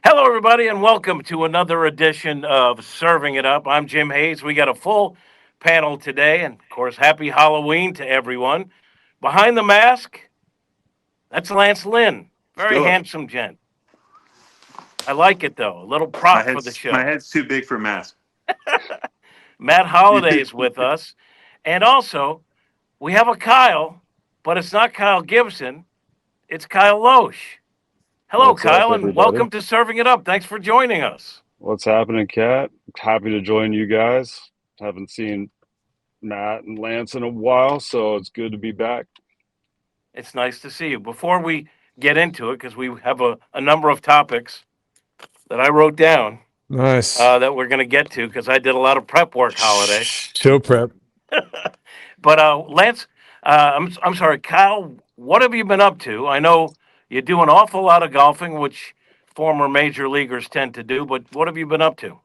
Hello, everybody, and welcome to another edition of Serving It Up. I'm Jim Hayes. We got a full panel today, and of course, happy Halloween to everyone. Behind the mask, that's Lance Lynn. Very Still, handsome gent. I like it, though. A little my prop for the head's my show. head's too big for mask. Matt Holliday is with us. And also, we have a Kyle, but it's not Kyle Gibson, it's Kyle Lohse. Hello, What's up, Kyle, and everybody? welcome to Serving It Up. Thanks for joining us. What's happening, Kat? Happy to join you guys. Haven't seen Matt and Lance in a while, so it's good to be back. It's nice to see you. Before we get into it, because we have a number of topics that I wrote down Nice. that we're going to get to, because I did a lot of prep work, Holiday. Show prep. But Lance, I'm sorry, Kyle, what have you been up to? I know you do an awful lot of golfing, which former major leaguers tend to do, but what have you been up to?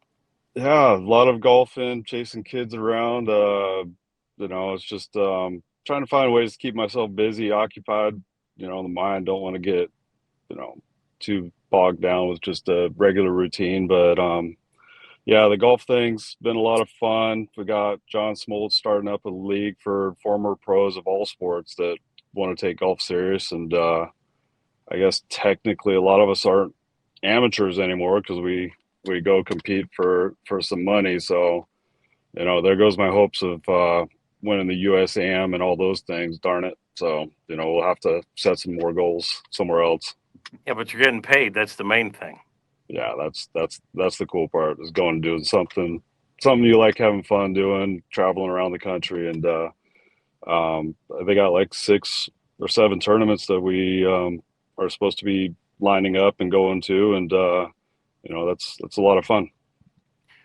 Yeah, a lot of golfing, chasing kids around. It's just trying to find ways to keep myself busy, occupied. The mind don't want to get, you know, too bogged down with just a regular routine. But yeah, the golf thing's been a lot of fun. We got John Smoltz starting up a league for former pros of all sports that want to take golf serious. And I guess technically a lot of us aren't amateurs anymore because we go compete for some money. So, there goes my hopes of winning the USAM and all those things. Darn it. So, we'll have to set some more goals somewhere else. Yeah, but you're getting paid. That's the main thing. Yeah, that's the cool part is going and doing something you like having fun doing, traveling around the country, and they got like 6 or 7 tournaments that we are supposed to be lining up and going to, and that's a lot of fun.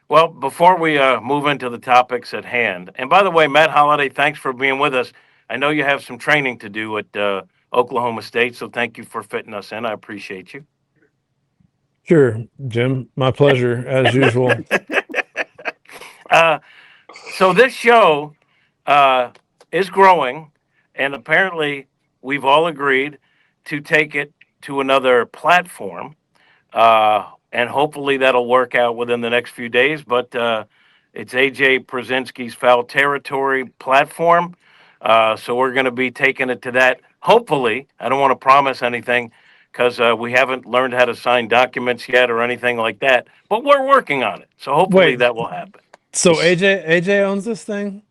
Well, before we move into the topics at hand, and by the way, Matt Holliday, thanks for being with us. I know you have some training to do at Oklahoma State, so thank you for fitting us in. I appreciate you. Sure, Jim. My pleasure, as usual. Uh, so this show uh, is growing, and apparently we've all agreed to take it to another platform, and hopefully that'll work out within the next few days. But it's AJ Przinsky's Foul Territory platform, so we're going to be taking it to that. Hopefully, I don't want to promise anything because we haven't learned how to sign documents yet or anything like that. But we're working on it, so hopefully Wait, that will happen. so AJ owns this thing?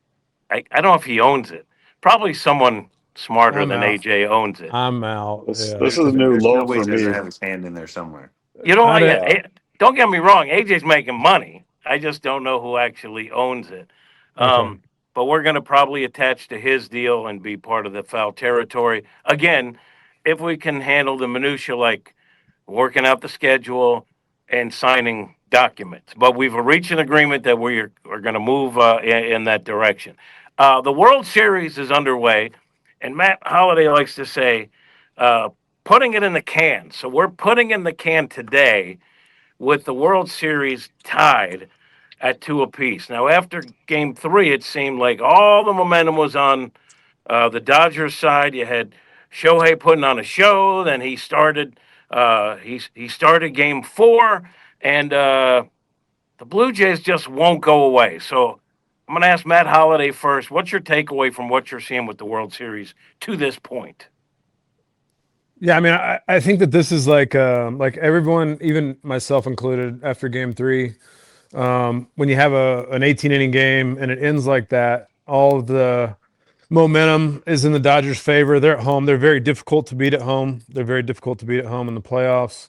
I don't know if he owns it. Probably someone smarter I'm than out. AJ owns it. I'm out. This Yeah. is new There's no low way for he doesn't me. have his hand in there somewhere. You know, I did. Yeah, don't get me wrong. AJ's making money. I just don't know who actually owns it. Okay. But we're going to probably attach to his deal and be part of the Foul Territory again, if we can handle the minutia like working out the schedule and signing documents. But we've reached an agreement that are going to move in that direction. The World Series is underway, and Matt Holliday likes to say, uh, putting it in the can. So we're putting in the can today with the World Series tied at two apiece. Now, after Game 3, it seemed like all the momentum was on the Dodgers side. You had Shohei putting on a show. Then he started. He started Game 4, and the Blue Jays just won't go away. So I'm going to ask Matt Holliday first. What's your takeaway from what you're seeing with the World Series to this point? Yeah, I mean, I think that this is like everyone, even myself included, after game 3, when you have an 18 inning game and it ends like that, all of the momentum is in the Dodgers' favor. They're at home. They're very difficult to beat at home. They're very difficult to beat at home in the playoffs.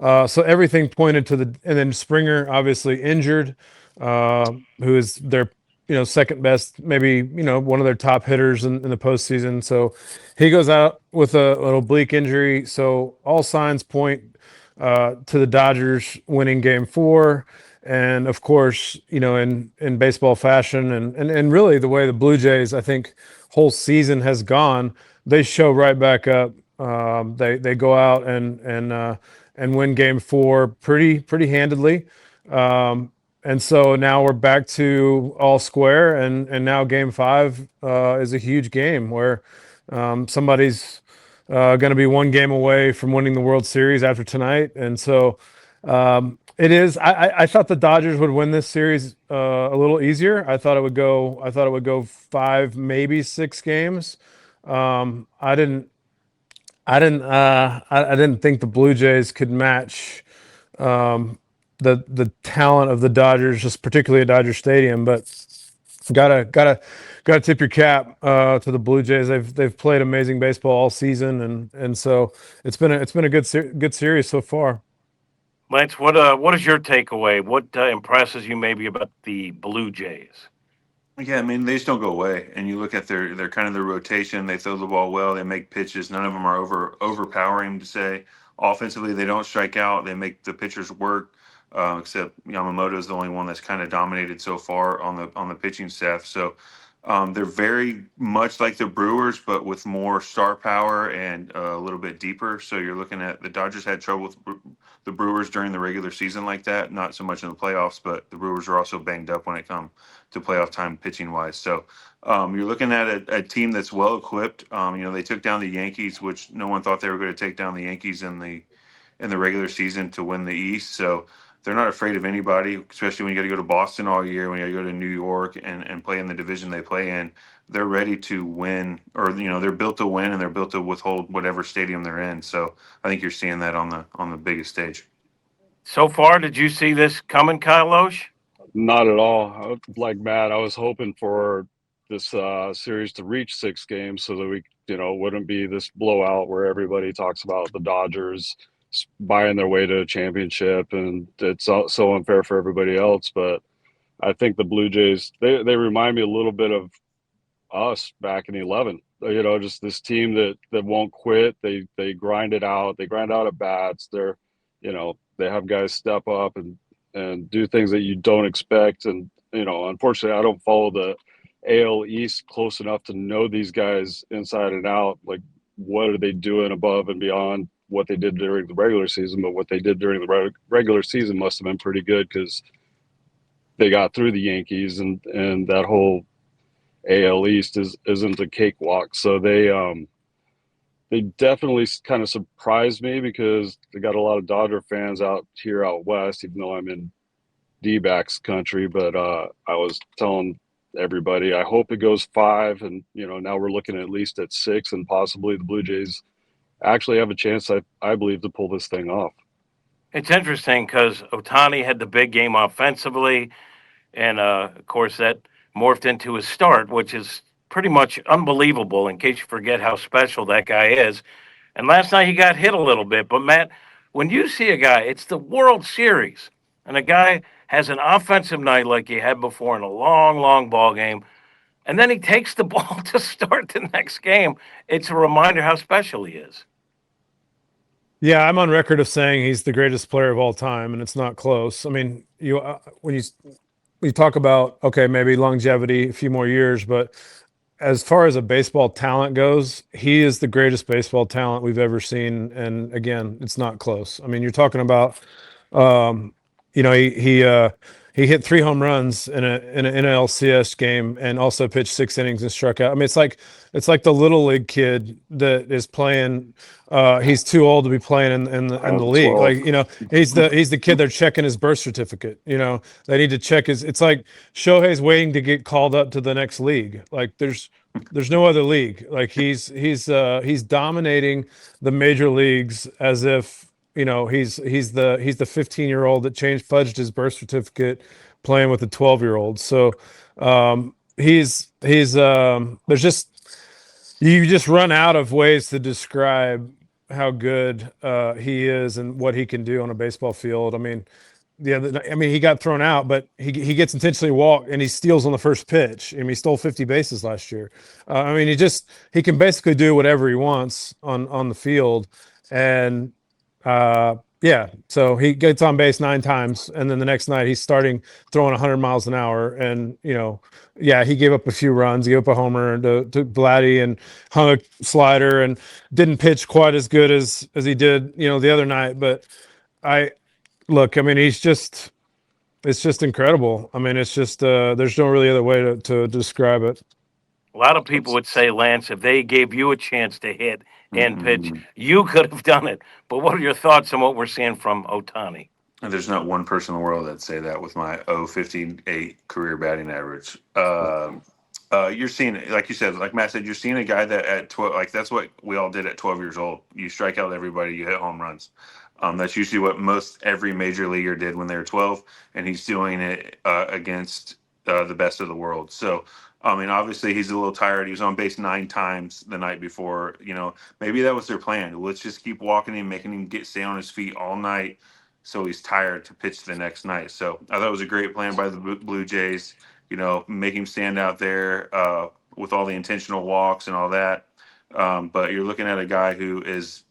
So everything pointed to and then Springer obviously injured, who is their second best, maybe one of their top hitters in the postseason. So he goes out with an oblique injury. So all signs point to the Dodgers winning Game 4. And of course, in baseball fashion and really the way the Blue Jays, I think, whole season has gone, they show right back up. They go out and win Game 4 pretty handedly. And so now we're back to all square, and now Game 5 is a huge game where somebody's going to be one game away from winning the World Series after tonight. And so It is. I thought the Dodgers would win this series a little easier. I thought it would go. I thought it would go 5, maybe 6 games. I didn't. I didn't think the Blue Jays could match the talent of the Dodgers, just particularly at Dodger Stadium. But gotta tip your cap to the Blue Jays. They've played amazing baseball all season, and so it's been a good series so far. Lance, what is your takeaway? What impresses you maybe about the Blue Jays? Yeah, I mean they just don't go away. And you look at their kind of their rotation. They throw the ball well. They make pitches. None of them are overpowering to say. Offensively, they don't strike out. They make the pitchers work. Except Yamamoto is the only one that's kind of dominated so far on the pitching staff. So they're very much like the Brewers, but with more star power and a little bit deeper. So you're looking at the Dodgers had trouble with the Brewers during the regular season like that. Not so much in the playoffs, but the Brewers are also banged up when it comes to playoff time pitching wise. So you're looking at a team that's well equipped. They took down the Yankees, which no one thought they were going to take down the Yankees in the regular season to win the East. So they're not afraid of anybody, especially when you got to go to Boston all year, when you got to go to New York and play in the division they play in. They're ready to win, or they're built to win, and they're built to withhold whatever stadium they're in. So I think you're seeing that on the biggest stage. So far, did you see this coming, Kyle Lohse? Not at all. Like Matt, I was hoping for this series to reach 6 games so that we, wouldn't be this blowout where everybody talks about the Dodgers buying their way to a championship, and it's so unfair for everybody else. But I think the Blue Jays, they remind me a little bit of us back in 11. Just this team that won't quit. They grind it out. They grind out at bats. They have guys step up and do things that you don't expect. And unfortunately, I don't follow the AL East close enough to know these guys inside and out. Like, what are they doing above and beyond what they did during the regular season? But what they did during the regular season must have been pretty good, because they got through the Yankees, and that whole AL East isn't a cakewalk. So they definitely kind of surprised me, because they got a lot of Dodger fans out west, even though I'm in D-backs country. But I was telling everybody, I hope it goes 5, and now we're looking at least at 6, and possibly the Blue Jays actually have a chance, I believe, to pull this thing off. It's interesting because Ohtani had the big game offensively, and of course that morphed into his start, which is pretty much unbelievable. In case you forget how special that guy is, and last night he got hit a little bit. But Matt, when you see a guy, it's the World Series, and a guy has an offensive night like he had before in a long, long ball game, and then he takes the ball to start the next game. It's a reminder how special he is. Yeah, I'm on record of saying he's the greatest player of all time, and it's not close. I mean, when you talk about, okay, maybe longevity, a few more years, but as far as a baseball talent goes, he is the greatest baseball talent we've ever seen. And again, it's not close. I mean, you're talking about, um, he hit 3 home runs in an NLCS game, and also pitched 6 innings and struck out. I mean, it's like the little league kid that is playing. He's too old to be playing in the league. 12. Like, he's the kid they're checking his birth certificate. They need to check his. It's like Shohei's waiting to get called up to the next league. Like, there's no other league. Like, he's dominating the major leagues as if he's the 15-year-old that fudged his birth certificate playing with a 12-year-old. So there's just, you just run out of ways to describe how good he is and what he can do on a baseball field. I mean, he got thrown out, but he gets intentionally walked, and he steals on the first pitch. I mean, he stole 50 bases last year. He can basically do whatever he wants on the field. And so he gets on base 9 times, and then the next night he's starting throwing 100 miles an hour. And he gave up a few runs. He gave up a homer to Vladdy, and hung a slider, and didn't pitch quite as good as he did the other night. But look, I mean, it's just incredible. I mean, it's just there's no really other way to describe it. A lot of people would say, Lance, if they gave you a chance to hit and pitch, you could have done it. But what are your thoughts on what we're seeing from Ohtani? And there's not one person in the world that'd say that with my 058 career batting average. You're seeing, like you said, like Matt said, you're seeing a guy that at 12, like that's what we all did at 12 years old. You strike out everybody, you hit home runs. That's usually what most every major leaguer did when they were 12, and he's doing it against the best of the world. So, I mean, obviously he's a little tired. He was on base 9 times the night before. Maybe that was their plan. Let's just keep walking him, making him stay on his feet all night so he's tired to pitch the next night. So I thought it was a great plan by the Blue Jays. Make him stand out there with all the intentional walks and all that. But you're looking at a guy who is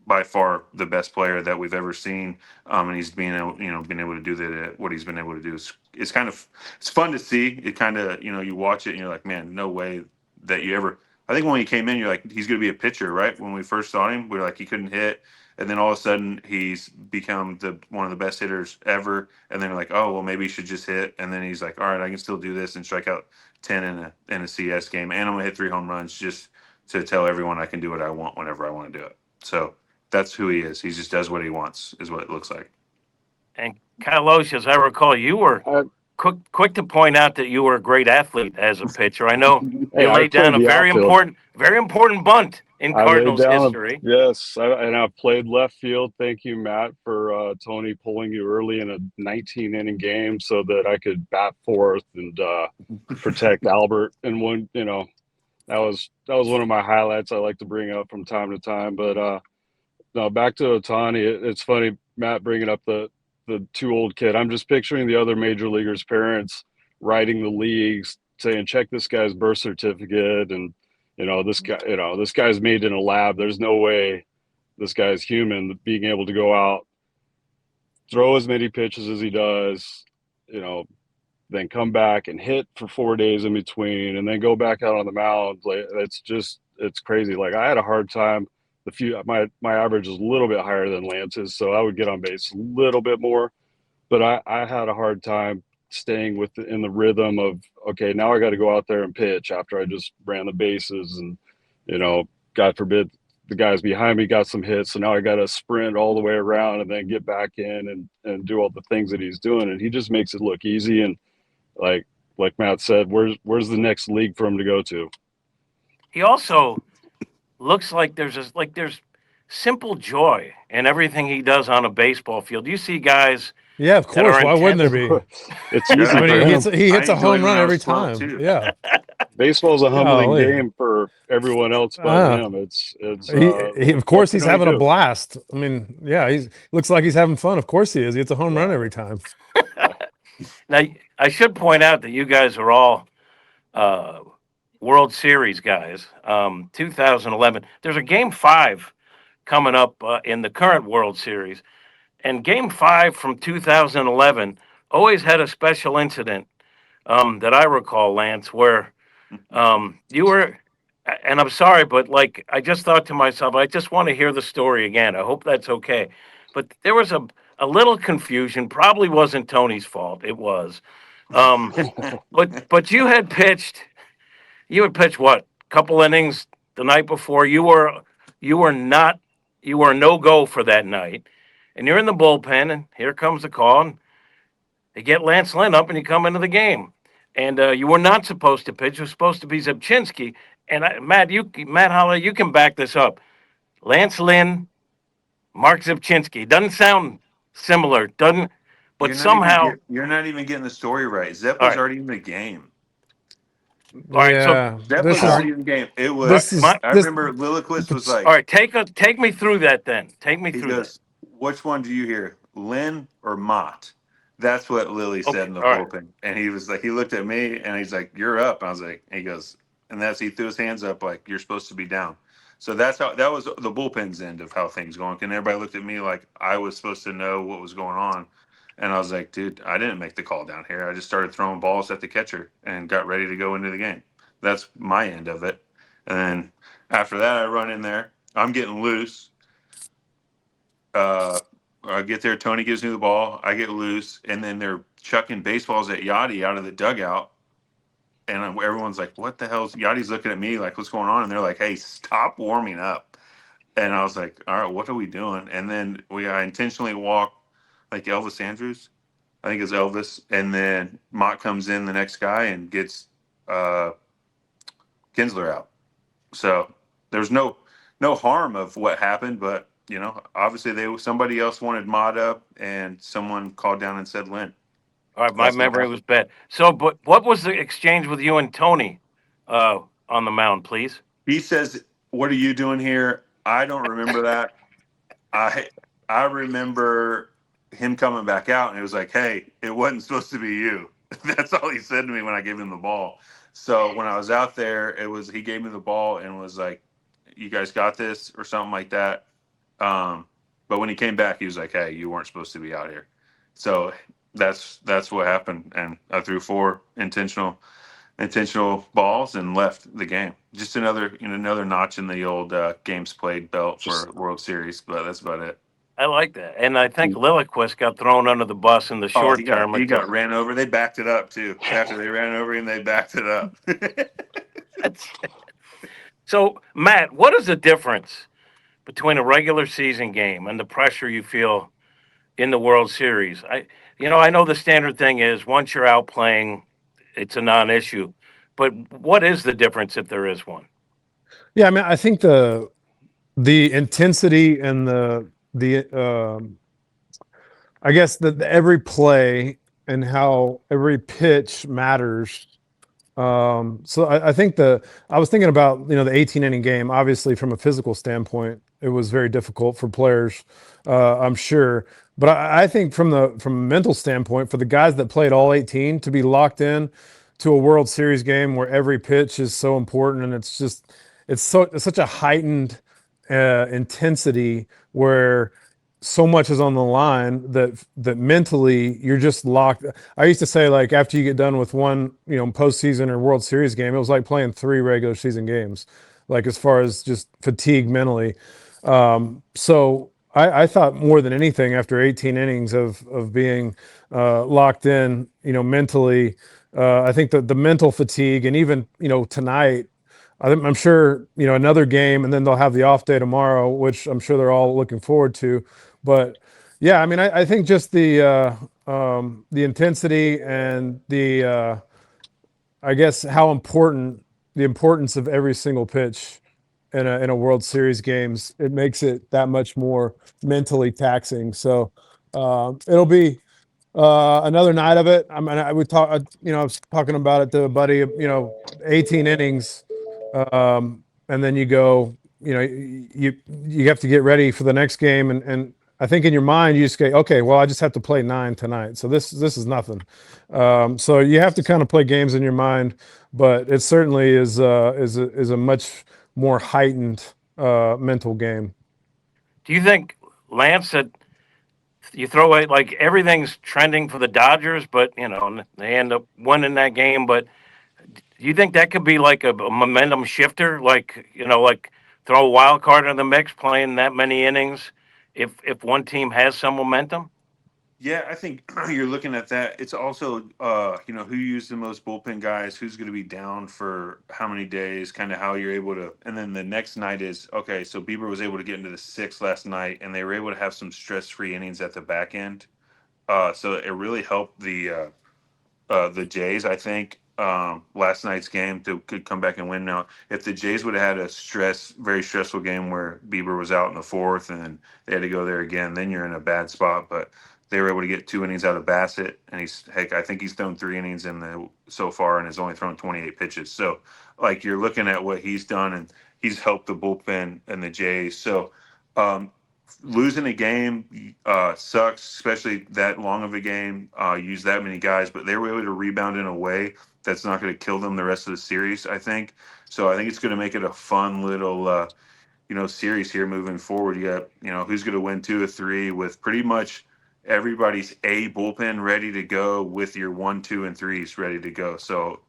by far the best player that we've ever seen, and he's being able to do what he's been able to do. It's kind of it's fun to see. It kind of you watch it and you're like, man, no way that you ever. I think when he came in, you're like, he's going to be a pitcher, right? When we first saw him, we were like, he couldn't hit, and then all of a sudden he's become one of the best hitters ever. And then you're like, oh well, maybe he should just hit. And then he's like, all right, I can still do this and strike out 10 in a CS game, and I'm gonna hit 3 home runs just to tell everyone I can do what I want whenever I want to do it. So that's who he is. He just does what he wants, is what it looks like. And Kyle Lohse, as I recall, you were I, quick to point out that you were a great athlete as a pitcher. I know hey, you I laid down played a the outfield. very important bunt in I laid Cardinals down, history. yes, and I played left field. Thank you, Matt, for Tony pulling you early in a 19-inning game so that I could bat fourth and protect Albert. And that was one of my highlights I like to bring up from time to time. But no, back to Ohtani. It's funny, Matt, bringing up the too old kid. I'm just picturing the other major leaguers' parents writing the leagues saying, check this guy's birth certificate, and this guy's made in a lab. There's no way this guy's human. Being able to go out, throw as many pitches as he does, then come back and hit for 4 days in between, and then go back out on the mound. Like, it's crazy. Like, I had a hard time. My average is a little bit higher than Lance's, so I would get on base a little bit more. But I had a hard time staying in the rhythm of, okay, now I got to go out there and pitch after I just ran the bases, and God forbid the guys behind me got some hits, so now I got to sprint all the way around and then get back in and do all the things that he's doing, and he just makes it look easy. And like Matt said, where's the next league for him to go to? He also looks like there's simple joy in everything he does on a baseball field. You see guys Yeah, of that course. are Why wouldn't there intense. be? It's Yeah, easy I for mean, him. he hits I a home enjoyed when run I every was 12 time. too. Yeah. Baseball's a humbling Golly. game for everyone else but Ah. him. It's Of what course he's can we having a do? blast. I mean, yeah, he looks like he's having fun. Of course he is. He hits a home run every time. Now, I should point out that you guys are all uh, World Series guys. 2011. There's a Game 5 coming up in the current World Series. And Game 5 from 2011 always had a special incident that I recall, Lance, where you were, and I'm sorry, but like, I just thought to myself, I just want to hear the story again. I hope that's okay. But there was a little confusion. Probably wasn't Tony's fault. It was. Um, but you had pitched what? Couple innings the night before. You were not you were no go for that night. And you're in the bullpen, and here comes the call, and they get Lance Lynn up, and you come into the game. And you were not supposed to pitch. It was supposed to be Zabchinski. And Matt Holliday, you can back this up. Lance Lynn, Mark Zabchinski. Doesn't sound similar, doesn't? But somehow, You're not even getting the story right. Zepp all was right, already in the game. all right. So, Yeah. Zepp This was is already in the game. It this was. is my, I this remember Lilliquist was all like, right, take me through that then. Take me he through that. goes, "Which one do you hear, Lynn or Mott?" That's what Lily said Okay, in the all right. bullpen, and he was like, he looked at me and he's like, "You're up." And I was like, and he goes, and he threw his hands up like, "You're supposed to be down." So that was the bullpen's end of how things going. And everybody looked at me like I was supposed to know what was going on. And I was like, dude, I didn't make the call down here. I just started throwing balls at the catcher and got ready to go into the game. That's my end of it. And then after that, I run in there. I'm getting loose. I get there. Tony gives me the ball. I get loose. And then they're chucking baseballs at Yachty out of the dugout. And everyone's like, what the hell's Yachty's looking at me like, what's going on? And they're like, hey, stop warming up. And I was like, all right, what are we doing? And then I intentionally walk like Elvis Andrews. I think it's Elvis, and then Mott comes in the next guy and gets Kinsler out. So there's no harm of what happened, but obviously somebody else wanted Mott up, and someone called down and said Lynn. All right, my That's what memory happened. was bad. So, but what was the exchange with you and Tony on the mound, please? He says, "What are you doing here?" I don't remember that. I I remember him coming back out, and it was like, "Hey, it wasn't supposed to be you." That's all he said to me when I gave him the ball. So when I was out there, he gave me the ball and was like, "You guys got this," or something like that. But when he came back, he was like, "Hey, you weren't supposed to be out here." So that's what happened, and I threw four intentional balls and left the game. Just another notch in the old games played belt Just for World Series, but that's about it. I like that, and I think Lilliquist got thrown under the bus in the Oh, short term. he got ran over. They backed it up too. After they ran over him, they backed it up. So, Matt, what is the difference between a regular season game and the pressure you feel in the World Series? I know the standard thing is once you're out playing, it's a non-issue. But what is the difference if there is one? Yeah, I mean, I think the intensity and the I guess the every play and how every pitch matters. So I think I was thinking about the 18 inning game. Obviously, from a physical standpoint, it was very difficult for players. I'm sure, but I think from a mental standpoint, for the guys that played all 18 to be locked in to a World Series game where every pitch is so important and it's such a heightened intensity where so much is on the line that mentally you're just locked. I used to say, like, after you get done with one, postseason or World Series game, it was like playing 3 regular season games, like as far as just fatigue mentally. So I thought more than anything after 18 innings of being locked in, mentally, I think that the mental fatigue and even, tonight, I'm sure, another game and then they'll have the off day tomorrow, which I'm sure they're all looking forward to. But yeah, I mean, I think just the intensity and I guess the importance of every single pitch in a World Series games, it makes it that much more mentally taxing. So it'll be another night of it. I mean, I would talk. I was talking about it to a buddy. 18 innings, and then you go. You have to get ready for the next game, and I think in your mind you just go, okay, well, I just have to play 9 tonight, so this is nothing. So you have to kind of play games in your mind, but it certainly is a much more heightened mental game. Do you think, Lance, that you throw away like everything's trending for the Dodgers, but they end up winning that game? But do you think that could be like a momentum shifter? Like throw a wild card in the mix, playing that many innings, if one team has some momentum. Yeah, I think you're looking at that. It's also, who used the most bullpen guys, who's going to be down for how many days, kind of how you're able to. And then the next night is, okay, so Bieber was able to get into the sixth last night, and they were able to have some stress-free innings at the back end. So it really helped the Jays, I think, last night's game could come back and win. Now, if the Jays would have had a very stressful game where Bieber was out in the fourth and they had to go there again, then you're in a bad spot. But they were able to get 2 innings out of Bassett, and I think he's thrown 3 innings so far and has only thrown 28 pitches. So, like, you're looking at what he's done, and he's helped the bullpen and the Jays. So, losing a game sucks, especially that long of a game. Use that many guys, but they were able to rebound in a way that's not going to kill them the rest of the series, I think. So I think it's going to make it a fun little series here moving forward. You got who's going to win 2 or 3 with pretty much everybody's A bullpen ready to go with your 1, 2, and 3s ready to go. So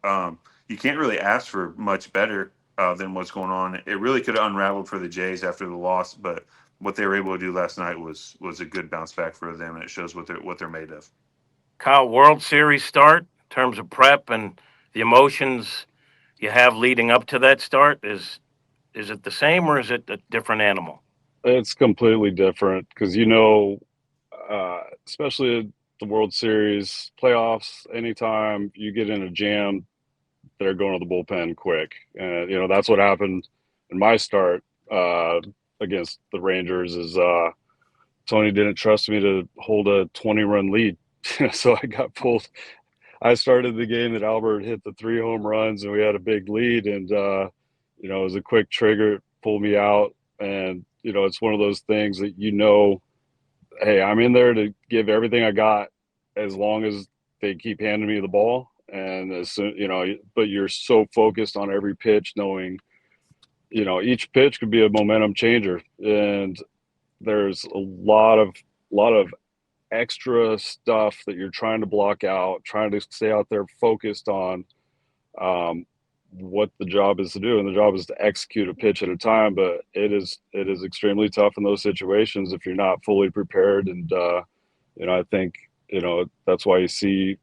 you can't really ask for much better than what's going on. It really could have unraveled for the Jays after the loss, but what they were able to do last night was a good bounce back for them, and it shows what they're made of. Kyle, World Series start in terms of prep and the emotions you have leading up to that start, is it the same or is it a different animal? it's completely different because especially the World Series, playoffs, anytime you get in a jam, they're going to the bullpen quick. And, that's what happened in my start against the Rangers is Tony didn't trust me to hold a 20-run lead. So I got pulled. I started the game that Albert hit the 3 home runs and we had a big lead. And, it was a quick trigger, it pulled me out. And, it's one of those things that, hey, I'm in there to give everything I got as long as they keep handing me the ball. And as soon, but you're so focused on every pitch, knowing, each pitch could be a momentum changer. And there's a lot of extra stuff that you're trying to block out, trying to stay out there focused on what the job is to do. And the job is to execute a pitch at a time, but it is extremely tough in those situations if you're not fully prepared. And, I think, that's why you see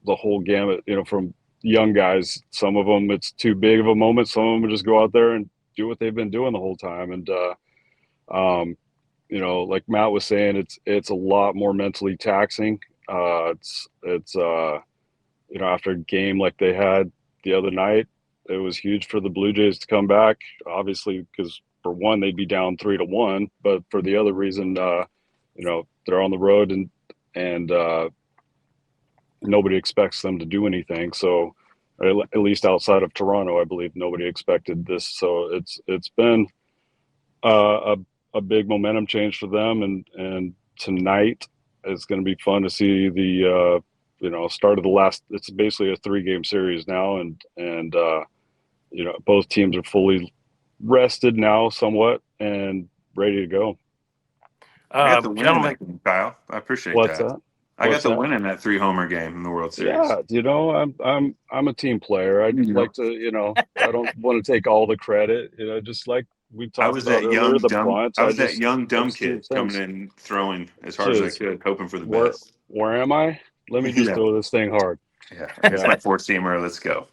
the whole gamut, from young guys. Some of them, it's too big of a moment. Some of them just go out there and do what they've been doing the whole time. And, like Matt was saying, it's a lot more mentally taxing. It's after a game like they had the other night, it was huge for the Blue Jays to come back, obviously, because for one, they'd be down 3-1, but for the other reason, they're on the road and nobody expects them to do anything. So at least outside of Toronto, I believe nobody expected this. So it's been a big momentum change for them. And tonight it's going to be fun to see the, start of the last, it's basically a 3-game series now. And both teams are fully rested now somewhat and ready to go. I got the win in Gentlemen, that game, Kyle. I appreciate What's that. that? I got What's the that? win in that 3-homer game in the World Series. Yeah, I'm a team player. I just like to, I don't want to take all the credit. Just like we I talked was about that earlier, young the dumb. bunts. I I was that just young dumb just do kid coming things. in throwing as hard as I Just could, hoping for the where best. where am I? Let me just Yeah, throw this thing hard. yeah. It's Yeah, my 4-seamer. Let's go.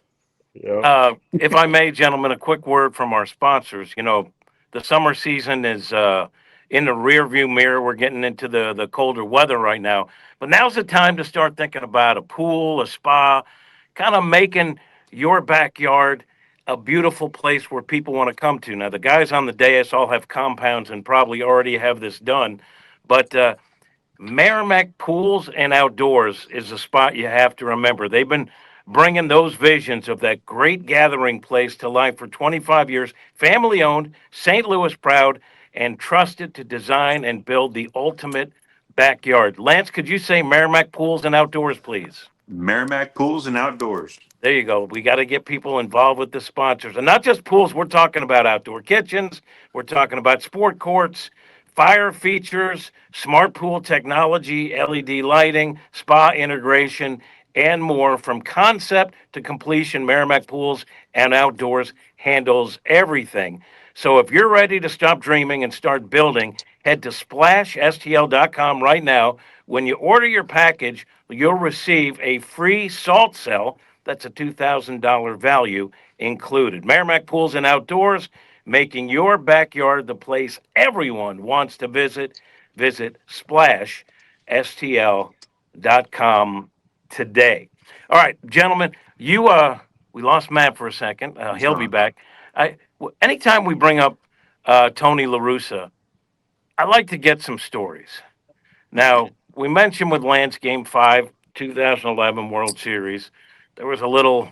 yeah. if I may, gentlemen, a quick word from our sponsors. The summer season is in the rearview mirror. We're getting into the colder weather right now, but now's the time to start thinking about a pool, a spa, kind of making your backyard a beautiful place where people want to come to. Now, the guys on the dais all have compounds and probably already have this done, but Merrimack Pools and Outdoors is a spot you have to remember. They've been bringing those visions of that great gathering place to life for 25 years. Family owned, St. Louis proud, and trusted to design and build the ultimate backyard. Lance, could you say Merrimack Pools and Outdoors, please? Merrimack Pools and Outdoors. There you go. We got to get people involved with the sponsors. And not just pools, we're talking about outdoor kitchens, we're talking about sport courts, fire features, smart pool technology, LED lighting, spa integration, and more. From concept to completion, Merrimack Pools and Outdoors handles everything. So if you're ready to stop dreaming and start building, head to splashstl.com right now. When you order your package, you'll receive a free salt cell. That's a $2,000 value included. Merrimack Pools and Outdoors, making your backyard the place everyone wants to visit. Visit splashstl.com today. All right, gentlemen, we lost Matt for a second. He's He'll be gone. back. Anytime we bring up Tony La Russa, I like to get some stories. Now, we mentioned with Lance Game 5, 2011 World Series, there was a little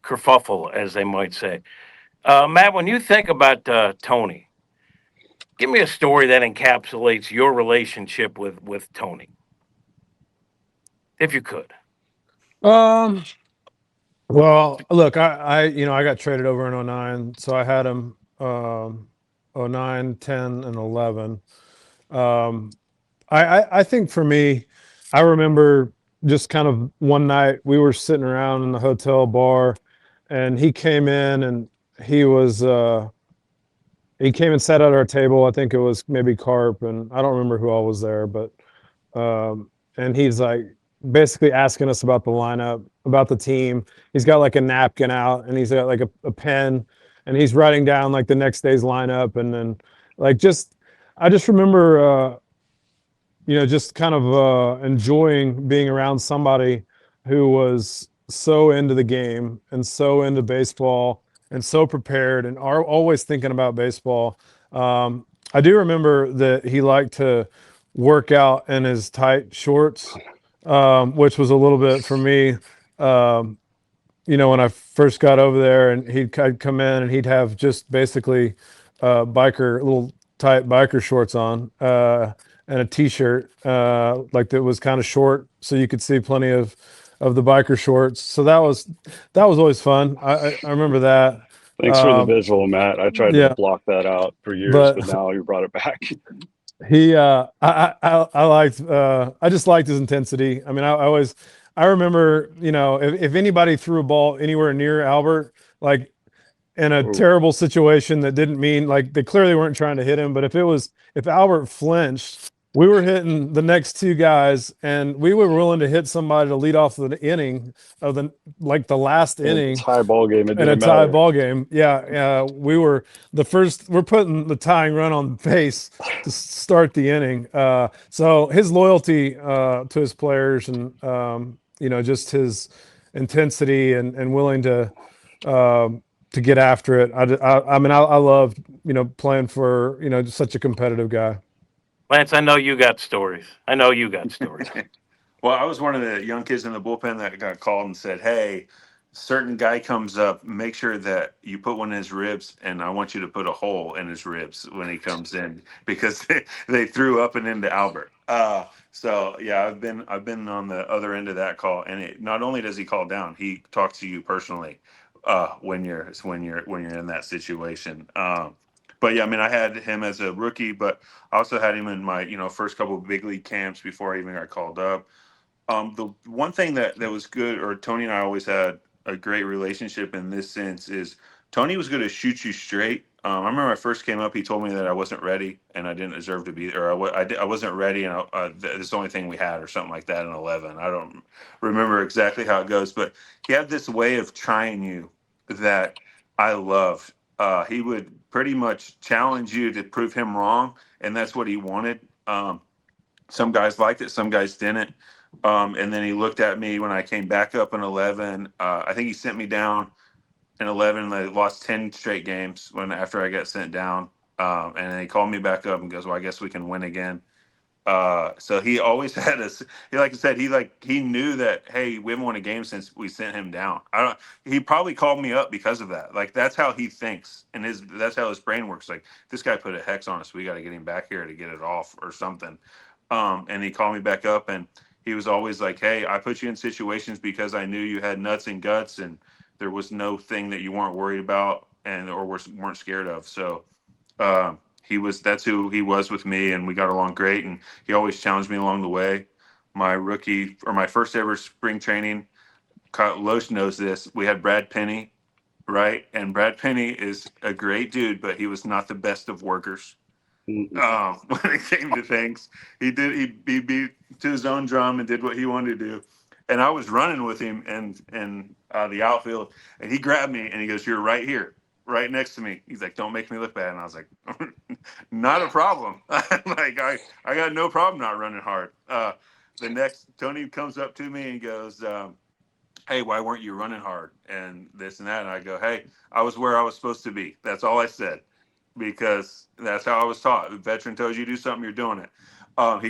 kerfuffle, as they might say. Matt, when you think about Tony, give me a story that encapsulates your relationship with Tony, if you could. Um, well, look, I got traded over in '09, so I had him '09, 10, and 11. Um, I think for me, I remember just kind of one night we were sitting around in the hotel bar, and he came in and he was he came and sat at our table. I think it was maybe Carp, and I don't remember who all was there, but and he's like basically asking us about the lineup, about the team. He's got like a napkin out, and he's got like a pen, and he's writing down like the next day's lineup, and then like I just remember just kind of enjoying being around somebody who was so into the game and so into baseball and so prepared and are always thinking about baseball. I do remember that he liked to work out in his tight shorts, which was a little bit for me. Um, when I first got over there, and I'd come in and he'd have just basically little tight biker shorts on, and a t-shirt like that was kind of short, so you could see plenty of the biker shorts. So that was always fun. I remember that. Thanks for the visual, Matt. I tried to Yeah, block that out for years, but but now you brought it back. I liked I just liked his intensity. I mean, I remember, if anybody threw a ball anywhere near Albert, like in a Ooh, terrible situation that didn't mean, like, they clearly weren't trying to hit him, but if Albert flinched, we were hitting the next two guys, and we were willing to hit somebody to lead off the inning of the last in a inning tie ball game, it in a didn't tie matter. ball game. Yeah, we're putting the tying run on base to start the inning. So his loyalty to his players, and just his intensity and willing to get after it. I mean, I love playing for just such a competitive guy. Lance, I know you got stories. I know you got stories. Well, I was one of the young kids in the bullpen that got called and said, "Hey, certain guy comes up. Make sure that you put one in his ribs, and I want you to put a hole in his ribs when he comes in because they threw up and into Albert." So yeah, I've been on the other end of that call, and not only does he call down, he talks to you personally when you're in that situation. But yeah, I mean, I had him as a rookie, but I also had him in my first couple of big league camps before I even got called up. The one thing that was good, or Tony and I always had a great relationship in this sense, is Tony was going to shoot you straight. I remember when I first came up, he told me that I wasn't ready and I didn't deserve to be, or I wasn't ready, and this is the only thing we had, or something like that in 11. I don't remember exactly how it goes, but he had this way of trying you that I loved. He would pretty much challenge you to prove him wrong, and that's what he wanted. Some guys liked it, some guys didn't. And then he looked at me when I came back up in 11. I think he sent me down in 11. And I lost 10 straight games after I got sent down. And then he called me back up and goes, "Well, I guess we can win again." So he always had us. He, like I said, he knew that, hey, we haven't won a game since we sent him down. I don't. He probably called me up because of that. Like, that's how he thinks, and that's how his brain works. Like, this guy put a hex on us. We got to get him back here to get it off or something. And he called me back up, and he was always like, "Hey, I put you in situations because I knew you had nuts and guts, and there was no thing that you weren't worried about and or weren't scared of." So. That's who he was with me, and we got along great, and he always challenged me along the way. My first ever spring training, Kyle Lohse knows this. We had Brad Penny, right? And Brad Penny is a great dude, but he was not the best of workers. When it came to things, he beat to his own drum and did what he wanted to do. And I was running with him and the outfield, and he grabbed me and he goes, "You're right here, right next to me." He's like, "Don't make me look bad." And I was like, "Not a problem." Like, I got no problem not running hard. The next Tony comes up to me and goes, "Hey, why weren't you running hard?" And this and that. And I go, "Hey, I was where I was supposed to be." That's all I said, because that's how I was taught. If a veteran tells you to do something, you're doing it. He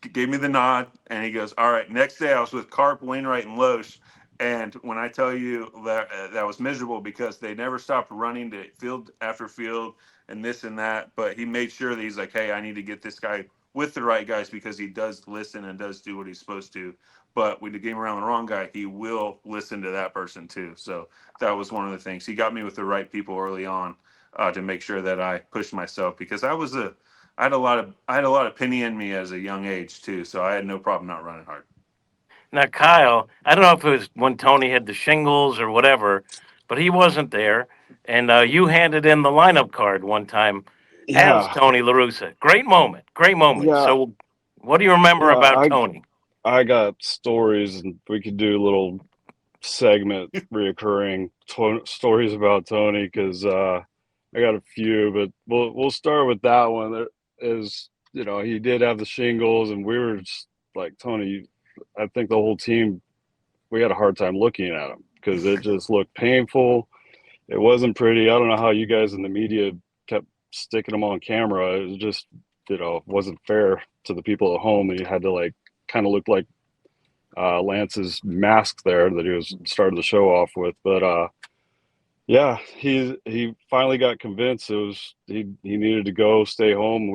gave me the nod, and he goes, "All right." Next day, I was with Carp, Wainwright, and Loesch. And when I tell you that that was miserable because they never stopped running to field after field and this and that, but he made sure that he's like, "Hey, I need to get this guy with the right guys because he does listen and does do what he's supposed to." But when the game around the wrong guy, he will listen to that person too. So that was one of the things. He got me with the right people early on, to make sure that I pushed myself, because I had a lot of penny in me as a young age too. So I had no problem not running hard. Now, Kyle, I don't know if it was when Tony had the shingles or whatever, but he wasn't there. And you handed in the lineup card one time as Yeah, Tony La Russa. Great moment. Great moment. yeah, So, what do you remember yeah. about I Tony? I got stories, and we could do a little segment reoccurring stories about Tony, because I got a few, but we'll start with that one. There is he did have the shingles, and we were just like, Tony, I think the whole team, we had a hard time looking at him because it just looked painful. It wasn't pretty. I don't know how you guys in the media kept sticking him on camera. It was just, wasn't fair to the people at home. He had to like kind of look like Lance's mask there that he was starting the show off with. But yeah, he finally got convinced it was he needed to go stay home.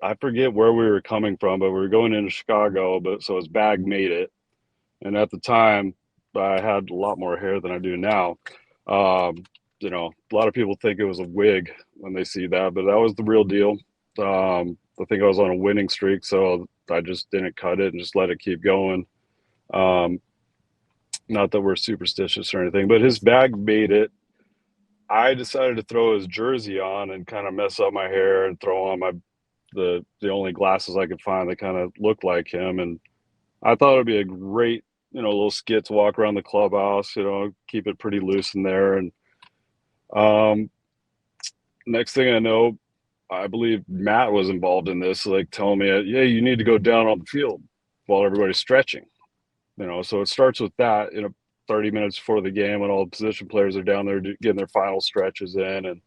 I forget where we were coming from, but we were going into Chicago. But so his bag made it, and at the time I had a lot more hair than I do now. A lot of people think it was a wig when they see that, but that was the real deal. I think I was on a winning streak, so I just didn't cut it and just let it keep going. Not that we're superstitious or anything, but his bag made it. I decided to throw his jersey on and kind of mess up my hair and throw on the only glasses I could find that kind of looked like him. And I thought it'd be a great, little skit to walk around the clubhouse, keep it pretty loose in there. And next thing I know, I believe Matt was involved in this, like telling me, yeah, you need to go down on the field while everybody's stretching. So it starts with that, 30 minutes before the game when all the position players are down there getting their final stretches in. And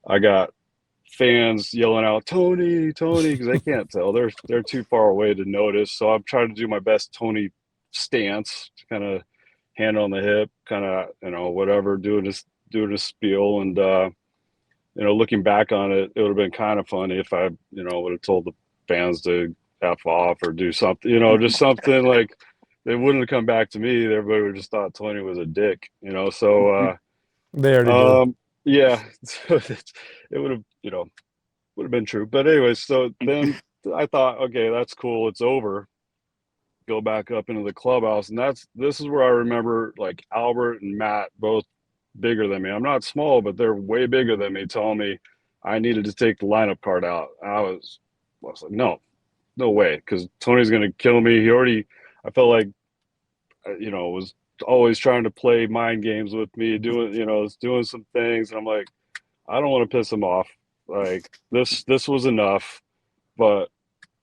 I got fans yelling out, Tony, Tony, because they can't tell. They're too far away to notice. So I'm trying to do my best Tony stance, kind of hand on the hip, kind of, whatever, doing a spiel. And, looking back on it, it would have been kind of funny if I, would have told the fans to F off or do something, just something like they wouldn't have come back to me. Everybody would have just thought Tony was a dick, so, They already did. yeah, so it would have, would have been true. But anyway, so then I thought, okay, that's cool. It's over. Go back up into the clubhouse. And this is where I remember like Albert and Matt, both bigger than me. I'm not small, but they're way bigger than me, telling me I needed to take the lineup card out. I was like, no way. Cause Tony's going to kill me. I felt like, was always trying to play mind games with me, doing some things. And I'm like, I don't want to piss him off. Like this was enough, but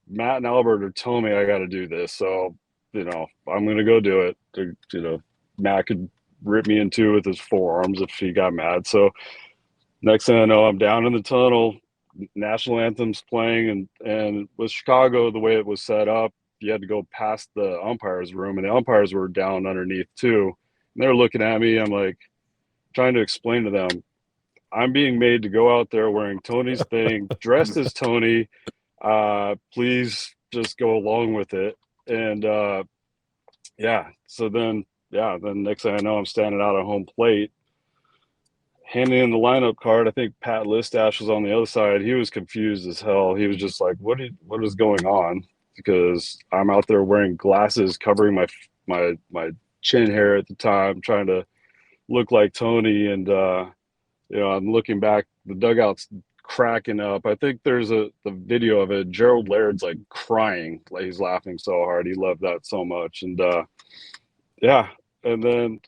Matt and Albert are telling me I got to do this. So, I'm going to go do it. Matt could rip me in two with his forearms if he got mad. So next thing I know, I'm down in the tunnel, national anthem's playing. And with Chicago, the way it was set up, you had to go past the umpires room, and the umpires were down underneath too. And they're looking at me. I'm like trying to explain to them, I'm being made to go out there wearing Tony's thing, dressed as Tony. Please just go along with it. And then next thing I know, I'm standing out at home plate, handing in the lineup card. I think Pat Listash was on the other side. He was confused as hell. He was just like, what is going on? Because I'm out there wearing glasses covering my chin hair at the time, trying to look like Tony. And I'm looking back, the dugout's cracking up. I think there's the video of it. Gerald Laird's like crying, like he's laughing so hard. He loved that so much. And and then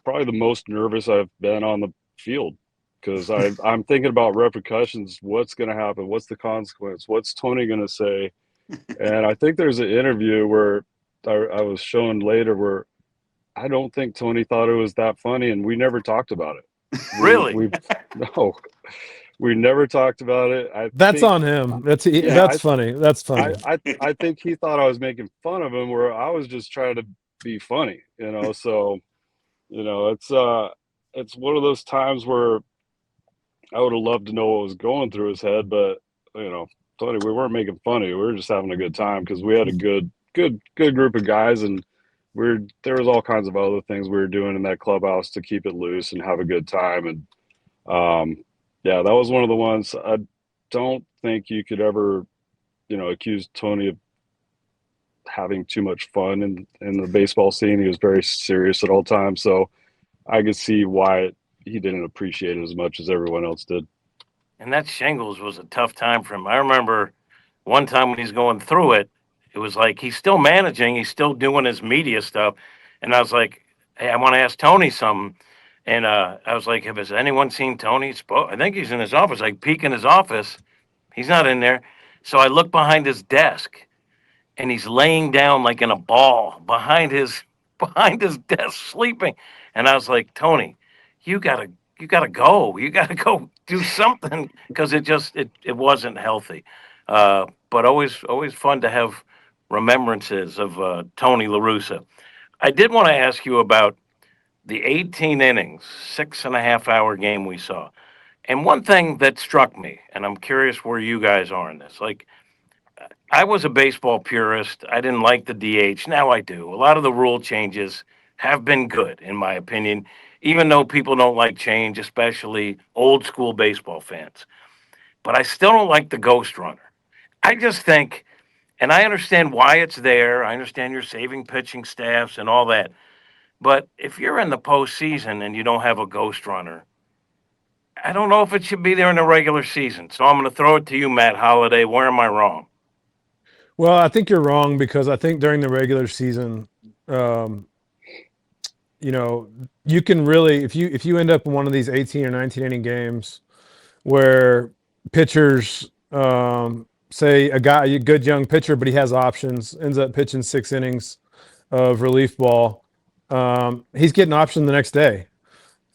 probably the most nervous I've been on the field, because I'm thinking about repercussions. What's going to happen? What's the consequence? What's Tony going to say? And I think there's an interview where I was shown later where I don't think Tony thought it was that funny, and we never talked about it. Really? No, we never talked about it. That's on him. That's funny. That's funny. I think he thought I was making fun of him, where I was just trying to be funny, So, it's one of those times where I would have loved to know what was going through his head, but Tony, we weren't making funny. We were just having a good time because we had a good group of guys, and there was all kinds of other things we were doing in that clubhouse to keep it loose and have a good time. And that was one of the ones. I don't think you could ever, accuse Tony of having too much fun in the baseball scene. He was very serious at all times, so I could see why he didn't appreciate it as much as everyone else did. And that shingles was a tough time for him. I remember one time when he's going through it, it was like he's still managing, he's still doing his media stuff. And I was like, hey, I want to ask Tony something. And I was like, has anyone seen Tony? I think he's in his office, like peek in his office. He's not in there. So I look behind his desk, and he's laying down like in a ball behind his desk sleeping. And I was like, Tony, you gotta you gotta go. You gotta go do something because it wasn't healthy. But always fun to have remembrances of Tony La Russa. I did want to ask you about the 18 innings, 6.5 hour game we saw. And one thing that struck me, and I'm curious where you guys are in this, like I was a baseball purist. I didn't like the DH. Now I do. A lot of the rule changes have been good, in my opinion, even though people don't like change, especially old school baseball fans. But I still don't like the ghost runner. I just think, and I understand why it's there. I understand you're saving pitching staffs and all that. But if you're in the postseason and you don't have a ghost runner, I don't know if it should be there in the regular season. So I'm going to throw it to you, Matt Holliday. Where am I wrong? Well, I think you're wrong because I think during the regular season, um, you know, you can really if you end up in one of these 18 or 19 inning games where pitchers say a good young pitcher, but he has options, ends up pitching 6 innings of relief ball. He's getting option the next day,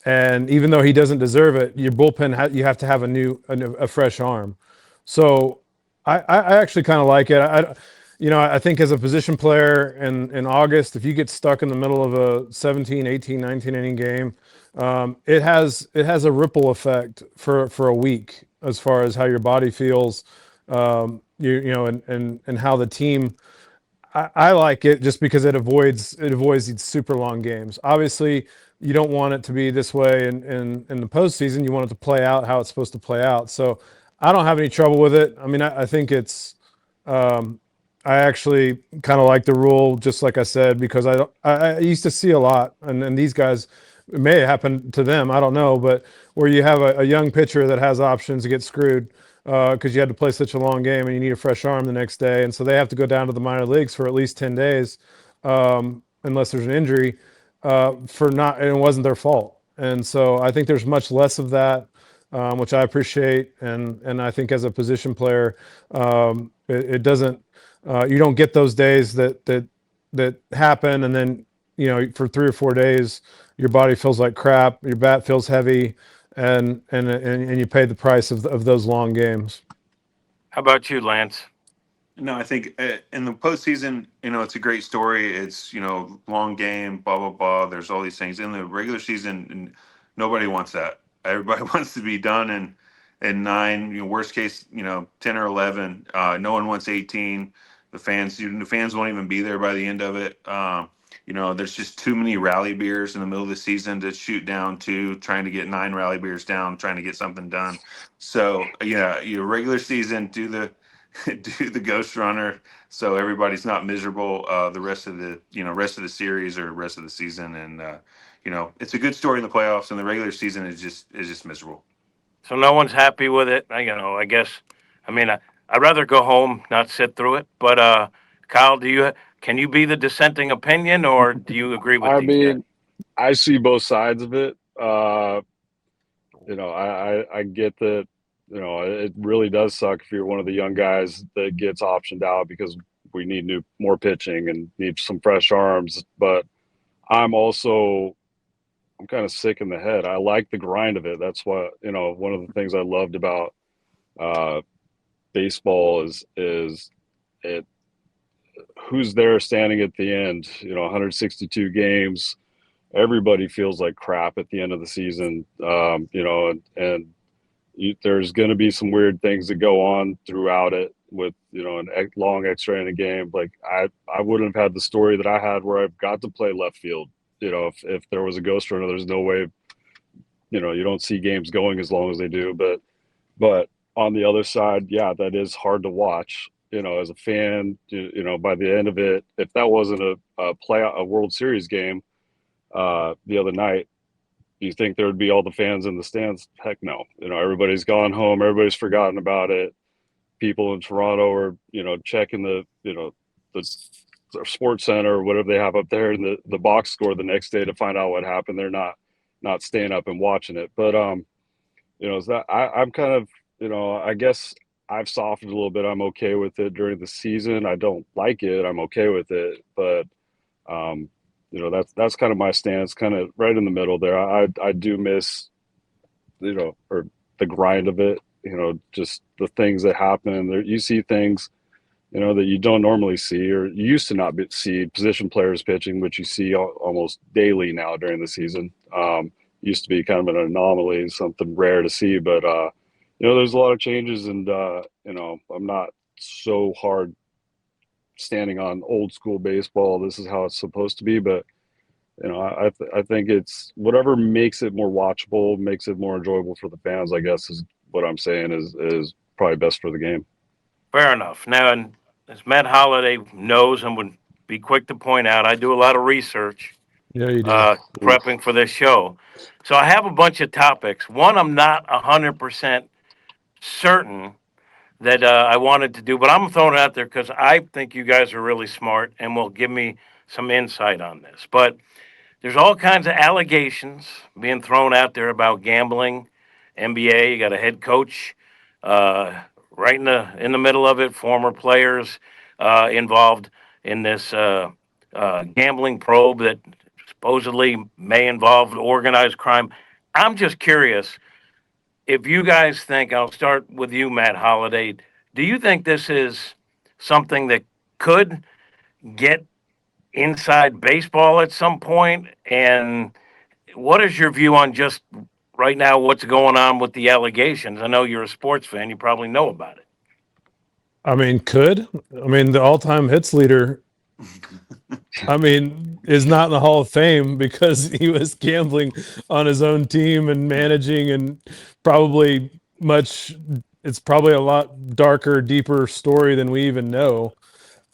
and even though he doesn't deserve it, your bullpen you have to have a fresh arm. So I actually kind of like it. I think as a position player in August, if you get stuck in the middle of a 17, 18, 19 inning game, it has a ripple effect for a week as far as how your body feels, and how the team. I like it just because it avoids these super long games. Obviously, you don't want it to be this way in the postseason. You want it to play out how it's supposed to play out. So I don't have any trouble with it. I mean, I think it's. I actually kind of like the rule, just like I said, because I used to see a lot, and these guys, it may happen to them, I don't know, but where you have a young pitcher that has options to get screwed because you had to play such a long game and you need a fresh arm the next day, and so they have to go down to the minor leagues for at least 10 days, unless there's an injury, for not, and it wasn't their fault. And so I think there's much less of that, which I appreciate, and I think as a position player, it doesn't. You don't get those days that happen, and then for 3 or 4 days, your body feels like crap, your bat feels heavy, and you pay the price of those long games. How about you, Lance? No, I think in the postseason, it's a great story. It's, long game, blah, blah, blah. There's all these things. In the regular season, nobody wants that. Everybody wants to be done in nine, worst case, 10 or 11. No one wants 18. The fans won't even be there by the end of it. There's just too many rally beers in the middle of the season to shoot down to, trying to get 9 rally beers down, trying to get something done. So, yeah, your regular season, do the do the ghost runner so everybody's not miserable the rest of the series or rest of the season. And it's a good story in the playoffs, and the regular season is just miserable. So no one's happy with it. I guess. I mean, I'd rather go home, not sit through it. But Kyle, can you be the dissenting opinion, or do you agree with I these guys? mean, I see both sides of it. I get that. It really does suck if you're one of the young guys that gets optioned out because we need more pitching and need some fresh arms. But I'm kind of sick in the head. I like the grind of it. That's what, one of the things I loved about baseball is it who's there standing at the end. 162 games. Everybody feels like crap at the end of the season. There's going to be some weird things that go on throughout it with an long extra inning game. Like I wouldn't have had the story that I had where I got to play left field. If there was a ghost runner, there's no way. You don't see games going as long as they do. But on the other side, yeah, that is hard to watch. As a fan, by the end of it, if that wasn't a World Series game the other night, you think there would be all the fans in the stands? Heck no. Everybody's gone home. Everybody's forgotten about it. People in Toronto are, checking the sports center or whatever they have up there in the box score the next day to find out what happened. They're not staying up and watching it. But, is that I'm kind of, I guess I've softened a little bit. I'm okay with it during the season. I don't like it. I'm okay with it, but that's kind of my stance, kind of right in the middle there. I do miss, or the grind of it. Just the things that happen. There, you see things, that you don't normally see, or you used to not see position players pitching, which you see almost daily now during the season. Used to be kind of an anomaly, something rare to see, but there's a lot of changes, and I'm not so hard standing on old school baseball. This is how it's supposed to be, but I think it's whatever makes it more watchable, makes it more enjoyable for the fans, I guess, is what I'm saying is probably best for the game. Fair enough. Now, and as Matt Holliday knows and would be quick to point out, I do a lot of research Yeah, you do. prepping for this show. So I have a bunch of topics. One, I'm not 100% certain that I wanted to do, but I'm throwing it out there because I think you guys are really smart and will give me some insight on this. But there's all kinds of allegations being thrown out there about gambling. NBA, you got a head coach right in the middle of it. Former players involved in this gambling probe that supposedly may involve organized crime. I'm just curious if you guys think. I'll start with you, Matt Holliday. Do you think this is something that could get inside baseball at some point? And what is your view on just right now what's going on with the allegations? I know you're a sports fan. You probably know about it. I mean, the all-time hits leader, is not in the Hall of Fame because he was gambling on his own team and managing, and it's probably a lot darker, deeper story than we even know.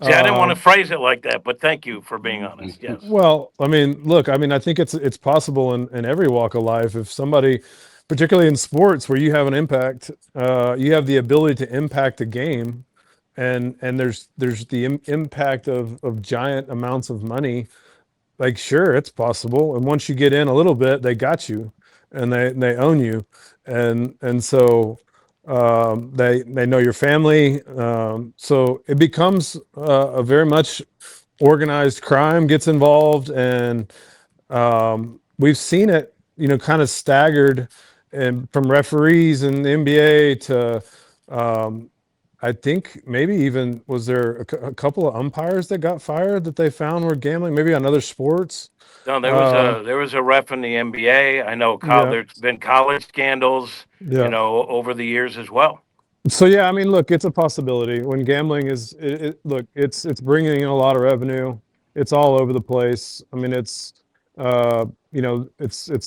See, I didn't want to phrase it like that, but thank you for being honest. Yes. Well, look, I think it's possible in every walk of life. If somebody, particularly in sports where you have an impact, you have the ability to impact the game, and there's the impact of giant amounts of money. Like, sure, it's possible, and once you get in a little bit, they got you, and they own you, and so they know your family, so it becomes a very much organized crime gets involved, and we've seen it, kind of staggered, and from referees in the NBA to, I think maybe even was there a couple of umpires that got fired that they found were gambling, maybe on other sports. No, there was a ref in the NBA. I know Yeah, there's been college scandals, yeah. over the years as well. So yeah, look, it's a possibility when gambling look, it's bringing in a lot of revenue. It's all over the place. It's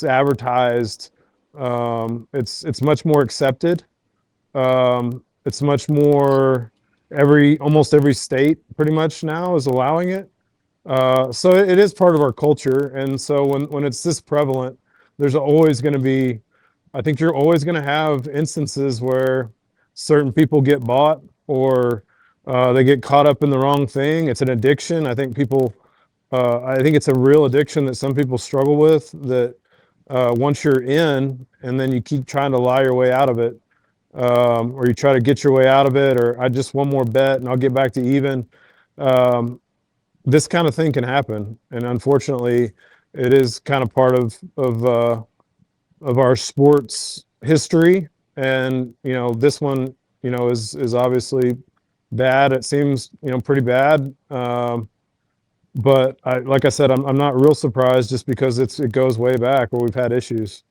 advertised. It's much more accepted. It's much more almost every state pretty much now is allowing it. So it is part of our culture, and so when it's this prevalent, there's always going to be, I think you're always going to have instances where certain people get bought, or they get caught up in the wrong thing. It's an addiction. I think it's a real addiction that some people struggle with, that once you're in and then you keep trying to lie your way out of it, or you try to get your way out of it, or I just one more bet and I'll get back to even. This kind of thing can happen, and unfortunately, it is kind of part of our sports history. And this one, is obviously bad. It seems pretty bad. But like I said, I'm not real surprised, just because it goes way back where we've had issues.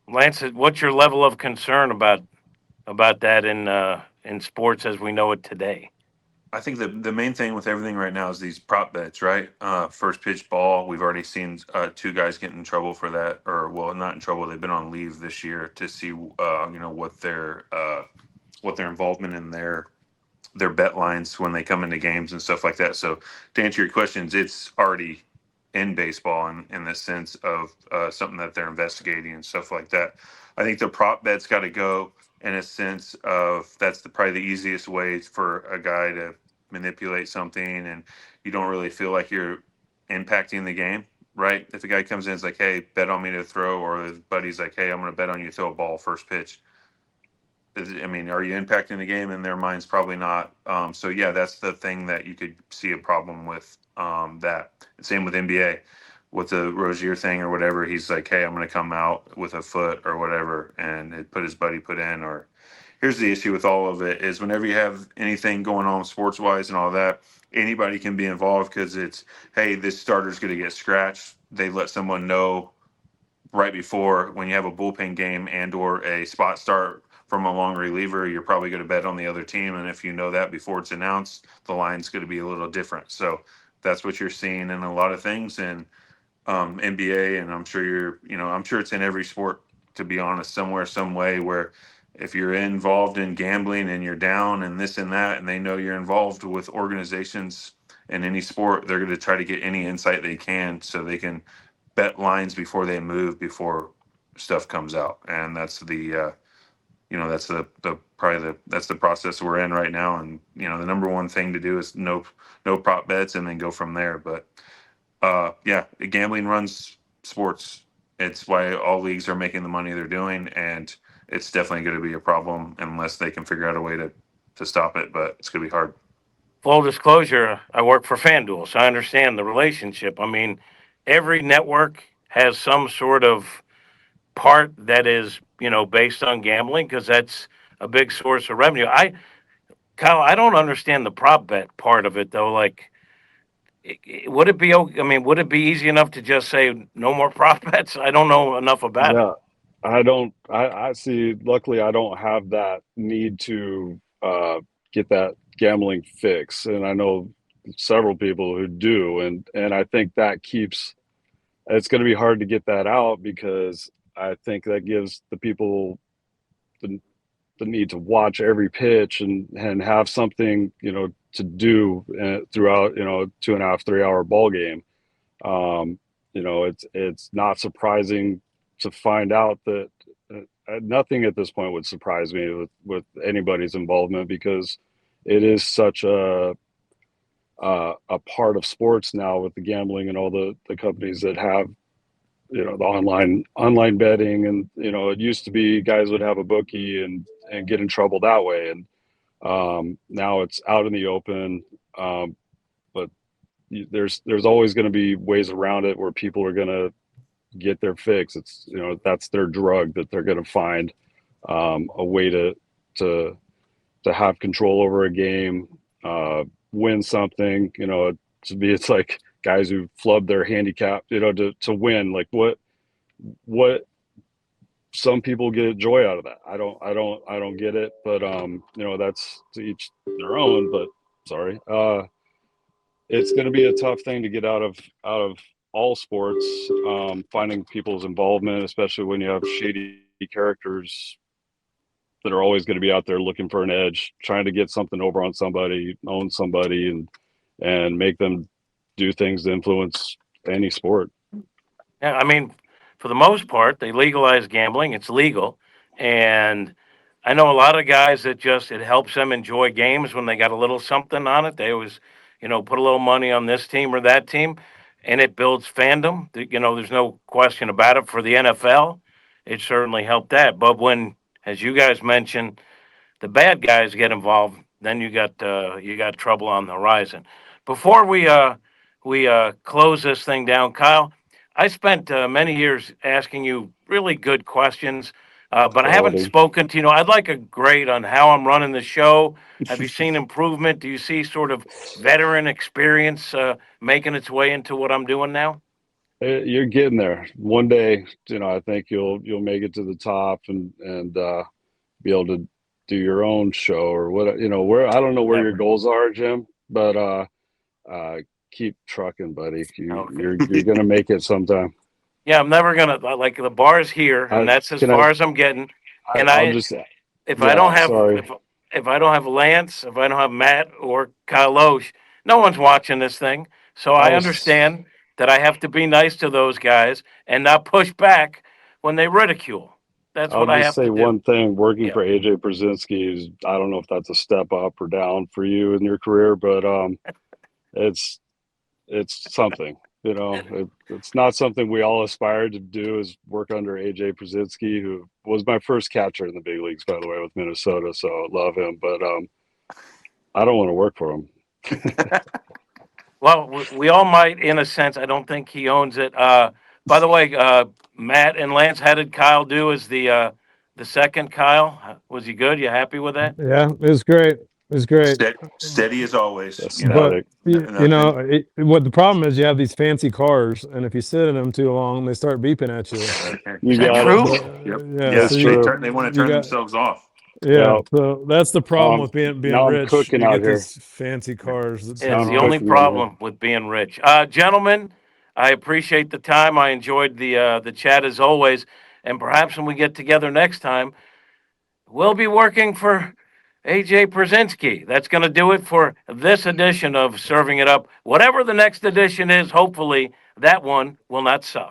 Lance, what's your level of concern about that in sports as we know it today? I think the main thing with everything right now is these prop bets, right? First pitch ball. We've already seen two guys get in trouble for that, or well, not in trouble. They've been on leave this year to see, what their involvement in their bet lines when they come into games and stuff like that. So to answer your questions, it's already in baseball in the sense of something that they're investigating and stuff like that. I think the prop bet's got to go in a sense of that's probably the easiest way for a guy to manipulate something, and you don't really feel like you're impacting the game, right? If a guy comes in and is like, hey, bet on me to throw, or his buddy's like, hey, I'm going to bet on you to throw a ball first pitch. I mean, are you impacting the game? In their minds, probably not. So yeah, that's the thing that you could see a problem with. That same with NBA, with the Rozier thing or whatever. He's like, hey, I'm going to come out with a foot or whatever, and it put his buddy put in. Or here's the issue with all of it is whenever you have anything going on sports wise and all that, anybody can be involved because it's, hey, this starter's going to get scratched. They let someone know right before when you have a bullpen game and or a spot start from a long reliever, you're probably going to bet on the other team. And if you know that before it's announced, the line's going to be a little different. So that's what you're seeing in a lot of things in NBA. And I'm sure I'm sure it's in every sport, to be honest, somewhere, some way where if you're involved in gambling and you're down and this and that, and they know you're involved with organizations in any sport, they're going to try to get any insight they can so they can bet lines before they move before stuff comes out. And that's that's the probably that's the process we're in right now. And the number one thing to do is no prop bets and then go from there. But yeah, gambling runs sports. It's why all leagues are making the money they're doing, and it's definitely going to be a problem unless they can figure out a way to stop it, but it's going to be hard. Full disclosure, I work for FanDuel, so I understand the relationship. I mean, every network has some sort of part that is, based on gambling because that's a big source of revenue. Kyle, I don't understand the prop bet part of it though. Like, would it be? I mean, would it be easy enough to just say no more prop bets? I don't know enough about it. Yeah, I don't. I see. Luckily, I don't have that need to get that gambling fix, and I know several people who do, and I think that keeps. It's going to be hard to get that out because I think that gives the people the the need to watch every pitch and have something to do throughout 2.5 3 hour ball game. Um, it's not surprising to find out that nothing at this point would surprise me with anybody's involvement because it is such a part of sports now with the gambling and all the companies that have the online betting. And it used to be guys would have a bookie and get in trouble that way, and now it's out in the open. But there's always going to be ways around it where people are going to get their fix. It's that's their drug that they're going to find a way to have control over a game, win something. It's like guys who flub their handicap, to win. Like what some people get joy out of that. I don't get it, but that's to each their own. But sorry, it's going to be a tough thing to get out of all sports. Finding people's involvement, especially when you have shady characters that are always going to be out there looking for an edge, trying to get something over on somebody, own somebody, and make them do things to influence any sport. Yeah, I mean, for the most part, they legalize gambling. It's legal, and I know a lot of guys that just it helps them enjoy games when they got a little something on it. They always, put a little money on this team or that team, and it builds fandom. There's no question about it. For the NFL, it certainly helped that. But when, as you guys mentioned, the bad guys get involved, then you got trouble on the horizon. Before we close this thing down, Kyle, I spent many years asking you really good questions, but I haven't Quality. spoken to you. I'd like a grade on how I'm running the show. Have you seen improvement? Do you see sort of veteran experience making its way into what I'm doing now? You're getting there. One day, I think you'll make it to the top and be able to do your own show or what. Where I don't know where your Never. goals are, Jim, but keep trucking, buddy. Okay. You're gonna make it sometime. Yeah, I'm never gonna like the bar's here, and I that's as can I far as I'm getting. And I'll I just if I don't yeah. have Sorry. if I don't have Lance, if I don't have Matt or Kyle Lohse, no one's watching this thing. So I I'll understand that I have to be nice to those guys and not push back when they ridicule. That's I'll what I just have to say do. one thing. Working Yeah. for AJ Brzezinski is, I don't know if that's a step up or down for you in your career, but it's something. You know, it's not something we all aspire to do, is work under AJ Przinsky, who was my first catcher in the big leagues, by the way, with Minnesota. So I love him, but I don't want to work for him. Well, we all might, in a sense. I don't think he owns it. By the way, Matt and Lance, how did Kyle do as the second Kyle? Was he good? You happy with that? Yeah, it was great. It was great. Steady as always. You know, But Aesthetic. you know, what the problem is, you have these fancy cars, and if you sit in them too long, they start beeping at you. You Is that got true? it. Yep. Yeah, That's so true. They want to you turn got themselves off. yeah. Yeah. So that's the problem with being Now I'm rich. cooking You out get here. these fancy cars. That Yeah, it's I'm the turn only off. cooking in here. problem with being rich. Gentlemen, I appreciate the time. I enjoyed the chat as always, and perhaps when we get together next time, we'll be working for AJ Przinsky. That's going to do it for this edition of Serving It Up. Whatever the next edition is, hopefully that one will not suck.